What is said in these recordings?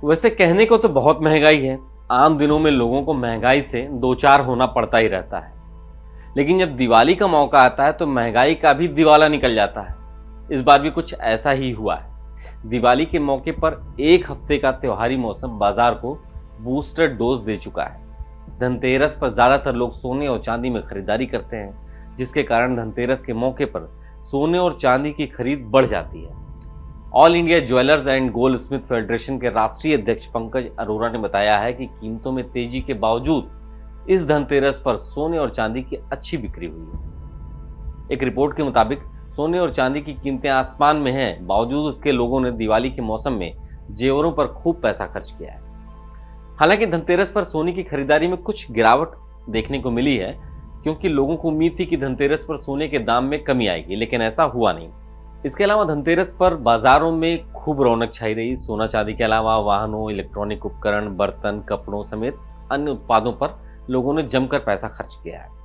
वैसे कहने को तो बहुत महंगाई है, आम दिनों में लोगों को महंगाई से दो चार होना पड़ता ही रहता है, लेकिन जब दिवाली का मौका आता है तो महंगाई का भी दिवाला निकल जाता है। इस बार भी कुछ ऐसा ही हुआ है। दिवाली के मौके पर एक हफ्ते का त्योहारी मौसम बाजार को बूस्टर डोज दे चुका है। धनतेरस पर ज्यादातर लोग सोने और चांदी में खरीदारी करते हैं, जिसके कारण धनतेरस के मौके पर सोने और चांदी की खरीद बढ़ जाती है। All India jewellers and gold Smith federation के राष्ट्रीय अध्यक्ष पंकज अरोरा ने बताया है कि कीमतों में तेजी के बावजूद इस धनतेरस पर सोने और चांदी की अच्छी बिक्री हुई है। एक रिपोर्ट के मुताबिक सोने और चांदी की कीमतें आसमान में हैं, बावजूद इसके लोगों ने दिवाली के मौसम में जेवरों पर खूब पैसा खर्च किया है। हालांकि धनतेरस पर सोने की खरीदारी में कुछ गिरावट देखने को मिली है, क्योंकि लोगों को उम्मीद थी कि धनतेरस पर सोने के दाम में कमी आएगी, लेकिन ऐसा हुआ नहीं। इसके अलावा धनतेरस पर बाजारों में खूब रौनक छाई रही। सोना चांदी के अलावा वाहनों, इलेक्ट्रॉनिक उपकरण, बर्तन, कपड़ों समेत अन्य उत्पादों पर लोगों ने जमकर पैसा खर्च किया है।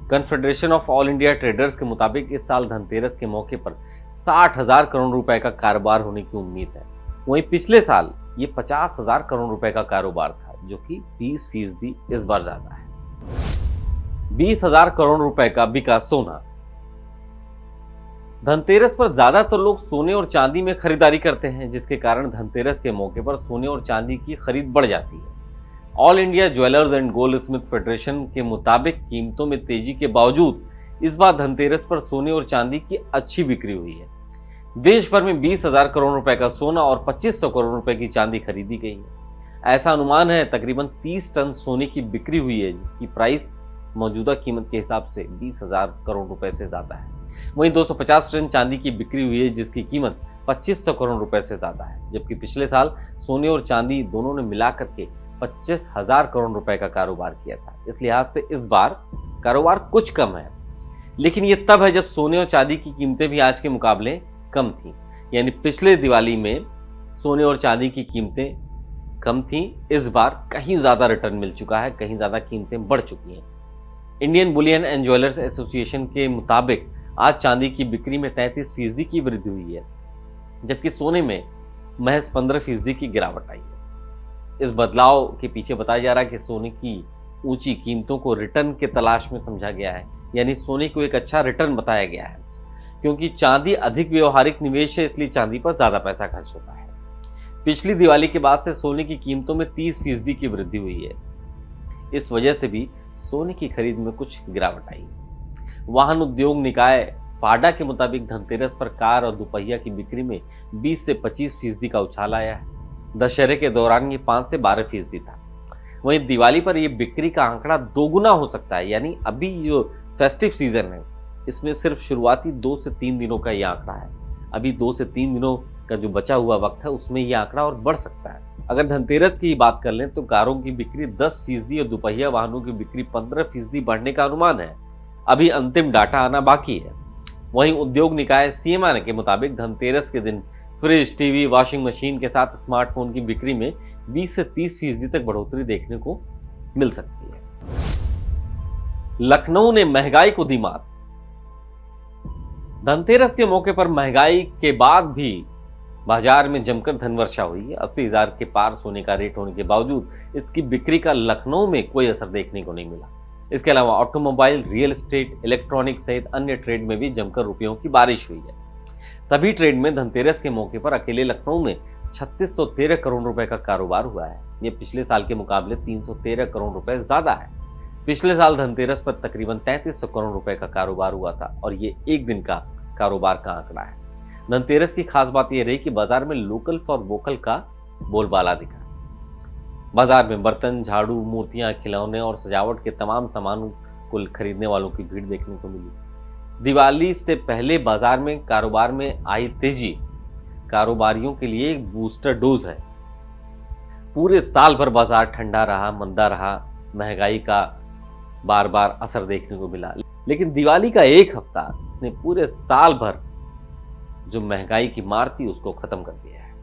Confederation of all India traders के मुताबिक इस साल धनतेरस के मौके पर 60,000 करोड़ रुपए का कारोबार होने की उम्मीद है। वहीं पिछले साल ये 50,000 करोड़ रुपए का कारोबार था, जो कि 20% इस बार ज्यादा है। 20,000 करोड़ रुपए का बिका सोना। धनतेरस पर ज्यादातर लोग सोने और चांदी में खरीदारी करते हैं, जिसके कारण धनतेरस के मौके पर सोने और चांदी की खरीद बढ़ जाती है। All India jewellers and gold Smith federation के मुताबिक कीमतों में तेजी के बावजूद इस बार धनतेरस पर सोने और चांदी की अच्छी बिक्री हुई है। देश भर में 20,000 करोड़ रुपए का सोना और 2,500 करोड़ रुपए की चांदी खरीदी गई है। ऐसा अनुमान है तकरीबन 30 टन सोने की बिक्री हुई है, जिसकी प्राइस मौजूदा कीमत के हिसाब से 20,000 करोड़ रुपए से ज्यादा है। वहीं 250 टन चांदी की बिक्री हुई है, जिसकी कीमत 2,500 करोड़ रुपए से ज्यादा है, जबकि पिछले साल सोने और चांदी दोनों ने मिलाकर के 25,000 करोड़ रुपए का कारोबार किया था। इस लिहाज से इस बार कारोबार कुछ कम है, लेकिन ये तब है जब सोने और चांदी की कीमतें भी आज के मुकाबले कम थी। यानी पिछले दिवाली में सोने और चांदी की कीमतें कम थी, इस बार कहीं ज्यादा रिटर्न मिल चुका है, कहीं ज्यादा कीमतें बढ़ चुकी हैं। Indian Boolean and jewellers association के मुताबिक आज चांदी की बिक्री में 33% की वृद्धि हुई है, जबकि सोने में महज 15% की गिरावट आई है। इस बदलाव के पीछे बताया जा रहा है कि सोने की ऊंची कीमतों को रिटर्न के तलाश में समझा गया है, यानी सोने को एक अच्छा रिटर्न बताया गया है। क्योंकि चांदी अधिक व्यवहारिक निवेश है, इसलिए चांदी पर ज्यादा पैसा खर्च होता है। पिछली दिवाली के बाद से सोने की कीमतों में 30% की वृद्धि हुई है। इस वजह से भी सोने की खरीद में कुछ गिरावट आई। वाहन उद्योग निकाय फाडा के मुताबिक धनतेरस पर कार और दोपहिया की बिक्री में 20 से 25% का उछाल आया है। दशहरे के दौरान ये 5 से 12% था। वहीं दिवाली पर यह बिक्री का आंकड़ा दोगुना हो सकता है। यानी अभी जो फेस्टिव सीजन है, इसमें सिर्फ शुरुआती 2 से 3 दिनों का यह आंकड़ा है। अभी 2 से 3 दिनों का जो बचा हुआ वक्त है, उसमें यह आंकड़ा और बढ़ सकता है। अगर धनतेरस की बात कर लें तो कारों की बिक्री 10% और दोपहिया वाहनों की बिक्री 15% बढ़ने का अनुमान है। अभी अंतिम डाटा आना बाकी है। वहीं उद्योग निकाय सीएमआई के मुताबिक धनतेरस के दिन फ्रिज, टीवी, वॉशिंग मशीन के साथ स्मार्टफोन की बिक्री में 20 से 30% तक बढ़ोतरी देखने को मिल सकती है। लखनऊ ने महंगाई को दी मात। धनतेरस के मौके पर महंगाई के बाद भी बाजार में जमकर धनवर्षा हुई है। 80,000 के पार सोने का रेट होने के बावजूद इसकी बिक्री का लखनऊ में कोई असर देखने को नहीं मिला। इसके अलावा ऑटोमोबाइल, रियल एस्टेट, इलेक्ट्रॉनिक सहित अन्य ट्रेड में भी जमकर रुपयों की बारिश हुई है। सभी ट्रेड में धनतेरस के मौके पर अकेले लखनऊ में 3613 करोड़ रुपए का कारोबार हुआ है। यह पिछले साल के मुकाबले 313 करोड़ रुपए ज्यादा है। पिछले साल धनतेरस पर तकरीबन 3300 करोड़ रुपए का कारोबार हुआ था और ये एक दिन का कारोबार का आंकड़ा है। धनतेरस की खास बात यह रही कि बाजार में लोकल फॉर वोकल का बोलबाला दिखा। बाजार में बर्तन, झाड़ू, मूर्तियां, खिलौने और सजावट के तमाम सामानों को खरीदने वालों की भीड़ देखने को मिली। दिवाली से पहले बाजार में कारोबार में आई तेजी कारोबारियों के लिए एक बूस्टर डोज है। पूरे साल भर बाजार ठंडा रहा, मंदा रहा, महंगाई का बार बार असर देखने को मिला, लेकिन दिवाली का एक हफ्ता इसने पूरे साल भर जो महंगाई की मार थी उसको खत्म कर दिया है।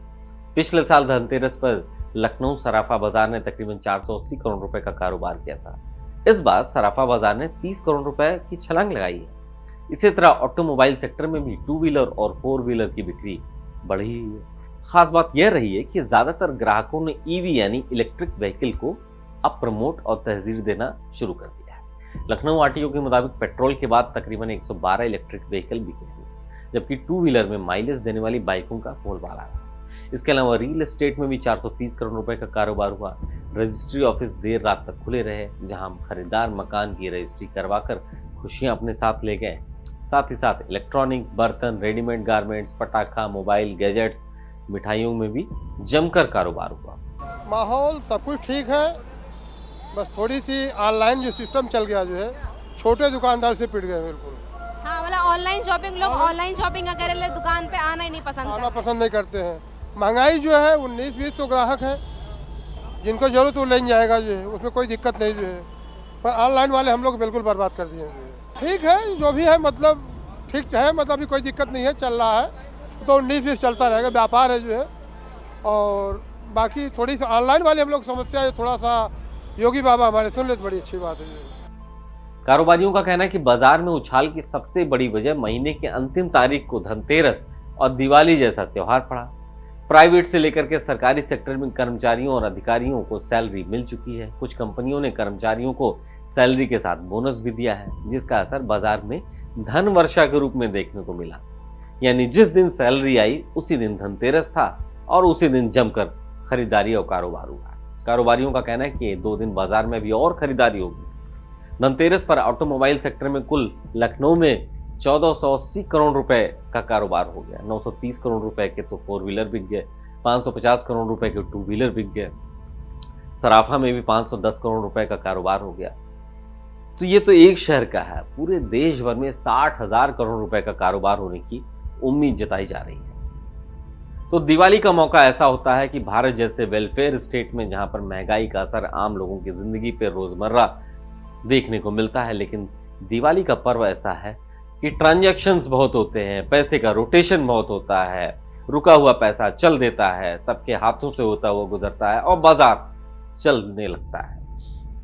पिछले साल धनतेरस पर लखनऊ सराफा बाजार ने तकरीबन 480 करोड़ रुपए का कारोबार किया था। इस बार सराफा बाजार ने 30 करोड़ रुपए की छलांग लगाई है। इसी तरह ऑटोमोबाइल सेक्टर में भी 2 व्हीलर और 4 व्हीलर की बिक्री बढ़ी हुई है। खास बात यह रही है कि ज्यादातर ग्राहकों ने ईवी यानी इलेक्ट्रिक व्हीकल को अब प्रमोट और तहजीर देना शुरू कर दिया है। लखनऊ आरटीओ के मुताबिक पेट्रोल के बाद तकरीबन 112 इलेक्ट्रिक व्हीकल बिके हैं, जबकि टू व्हीलर में माइलेज देने वाली बाइकों का बोलबाला रहा। इसके अलावा रियल एस्टेट में भी 430 करोड़ रुपए का कारोबार हुआ। रजिस्ट्री ऑफिस देर रात तक खुले रहे, जहां खरीदार मकान की रजिस्ट्री करवाकर खुशियां अपने साथ ले गए। साथ ही साथ इलेक्ट्रॉनिक, बर्तन, रेडीमेड गारमेंट्स, पटाखा, मोबाइल, गैजेट्स, मिठाइयों में भी जमकर कारोबार हुआ। माहौल सब कुछ ठीक है, बस थोड़ी सी ऑनलाइन जो सिस्टम चल गया जो है, छोटे दुकानदार से पिट गए बिल्कुल। हाँ, मतलब ऑनलाइन शॉपिंग, लोग ऑनलाइन शॉपिंग अगर ले दुकान पे आना ही नहीं पसंद नहीं करते हैं। महंगाई जो है 19-20 तो ग्राहक है, जिनको जरूरत वो लेने जाएगा जो है, उसमें कोई दिक्कत नहीं जो है। पर ऑनलाइन वाले हम लोग बिल्कुल बर्बाद कर दिए जो है। ठीक है, जो भी है मतलब ठीक है, मतलब अभी कोई दिक्कत नहीं है, चल रहा है तो 19-20 चलता रहेगा, व्यापार है जो है। और बाकी थोड़ी सी ऑनलाइन वाले हम लोग समस्या है, थोड़ा सा योगी बाबा हमारे सुन ले तो बड़ी अच्छी बात है जो है। कारोबारियों का कहना है कि बाजार में उछाल की सबसे बड़ी वजह महीने के अंतिम तारीख को धनतेरस और दिवाली जैसा त्योहार पड़ा। प्राइवेट से लेकर के सरकारी सेक्टर में कर्मचारियों और अधिकारियों को सैलरी मिल चुकी है। कुछ कंपनियों ने कर्मचारियों को सैलरी के साथ बोनस भी दिया है, जिसका असर बाजार में धन वर्षा के रूप में देखने को मिला। यानी जिस दिन सैलरी आई उसी दिन धनतेरस था और उसी दिन जमकर खरीदारी और कारोबार हुआ। कारोबारियों का कहना है कि 2 दिन बाजार में भी और खरीदारी होगी। धनतेरस पर ऑटोमोबाइल सेक्टर में कुल लखनऊ में 1480 करोड़ रुपए का कारोबार हो गया। 930 करोड़ रुपए के तो 4 व्हीलर बिक गए, 550 करोड़ रुपए के 2 व्हीलर बिक गए। सराफा में भी 510 करोड़ रुपए का कारोबार हो गया। तो ये तो एक शहर का है, पूरे देश भर में 60,000 करोड़ रुपए का कारोबार होने की उम्मीद जताई जा रही है। तो दिवाली का मौका ऐसा होता है कि भारत जैसे वेलफेयर स्टेट में, जहां पर महंगाई का असर आम लोगों की जिंदगी पर रोजमर्रा देखने को मिलता है, लेकिन दिवाली का पर्व ऐसा है कि ट्रांजैक्शंस बहुत होते हैं, पैसे का रोटेशन बहुत होता है, रुका हुआ पैसा चल देता है, सबके हाथों से होता हुआ गुजरता है और बाजार चलने लगता है।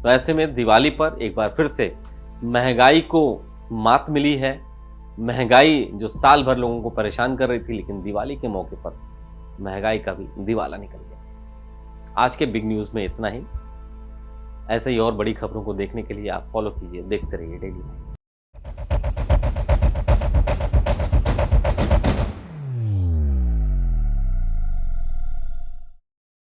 तो ऐसे में दिवाली पर एक बार फिर से महंगाई को मात मिली है। महंगाई जो साल भर लोगों को परेशान कर रही थी, लेकिन दिवाली के मौके पर महंगाई का भी दिवाला निकल गया। आज के बिग न्यूज़ में इतना ही। ऐसे ही और बड़ी खबरों को देखने के लिए आप फॉलो कीजिए, देखते रहिए डेली।